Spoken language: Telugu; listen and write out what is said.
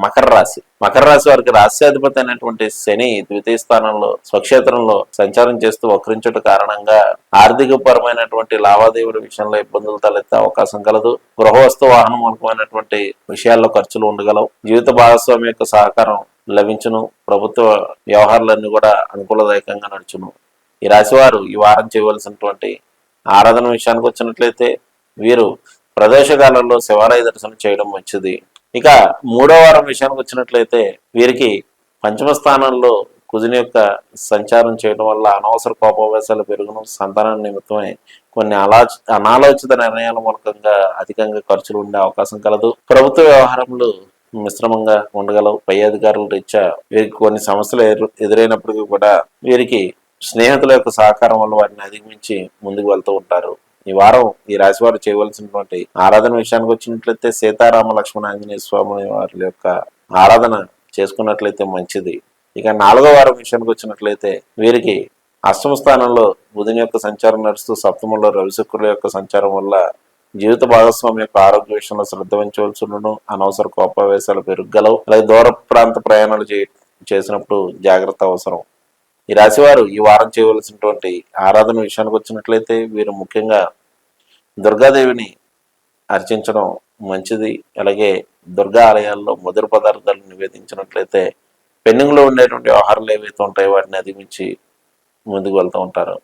మకర రాశి వారికి రాశ్యాధిపతి అయినటువంటి శని ద్వితీయ స్థానంలో స్వక్షేత్రంలో సంచారం చేస్తూ వక్రించుట కారణంగా ఆర్థిక పరమైనటువంటి లావాదేవీల విషయంలో ఇబ్బందులు తలెత్తే అవకాశం కలదు. గృహవస్తు వాహన మూలకమైనటువంటి విషయాల్లో ఖర్చులు ఉండగలవు. జీవిత భాగస్వామి యొక్క సహకారం లభించును. ప్రభుత్వ వ్యవహారాలన్నీ కూడా అనుకూలదాయకంగా నడుచును. ఈ రాశివారు ఈ వారం చేయవలసినటువంటి ఆరాధన విషయానికి వచ్చినట్లయితే వీరు ప్రదోషకాలంలో శివాలయ దర్శనం చేయడం మంచిది. ఇక మూడో వారం విషయానికి వచ్చినట్లయితే వీరికి పంచమ స్థానంలో కుజుని యొక్క సంచారం చేయడం వల్ల అనవసర కోపావేశాలు పెరుగును. సంతానం నిమిత్తమై కొన్ని అనాలోచిత నిర్ణయాల మూలకంగా అధికంగా ఖర్చులు ఉండే అవకాశం కలదు. ప్రభుత్వ వ్యవహారములు మిశ్రమంగా ఉండగలవు. పై అధికారుల రీత్యా వీరికి కొన్ని సమస్యలు ఎదురైనప్పటికీ కూడా వీరికి స్నేహితుల యొక్క సహకారం వల్ల వారిని అధిగమించి ముందుకు వెళ్తూ ఉంటారు. ఈ వారం ఈ రాశి వారు చేయవలసినటువంటి ఆరాధన విషయానికి వచ్చినట్లయితే సీతారామ లక్ష్మణ ఆంజనేయ స్వామి వారి యొక్క ఆరాధన చేసుకున్నట్లయితే మంచిది. ఇక నాలుగో వారం విషయానికి వచ్చినట్లయితే వీరికి అష్టమ స్థానంలో బుధుని యొక్క సంచారం నడుస్తూ సప్తమంలో రవిశుక్రుల యొక్క సంచారం వల్ల జీవిత భాగస్వామి యొక్క ఆరోగ్య విషయంలో శ్రద్ధ వహించవలసి ఉండను. అనవసర కోపావేశాలు పెరుగలవు. అలాగే దూర ప్రాంత ప్రయాణాలు చేసినప్పుడు జాగ్రత్త అవసరం. ఈ రాశివారు ఈ వారం చేయవలసినటువంటి ఆరాధన విషయానికి వచ్చినట్లయితే వీరు ముఖ్యంగా దుర్గాదేవిని అర్చించడం మంచిది. అలాగే దుర్గా ఆలయాల్లో మధుర పదార్థాలు నివేదించినట్లయితే పెండింగ్లో ఉండేటువంటి వ్యవహారాలు ఏవైతే ఉంటాయో వాటిని అధిగమించి ముందుకు వెళ్తూ ఉంటారు.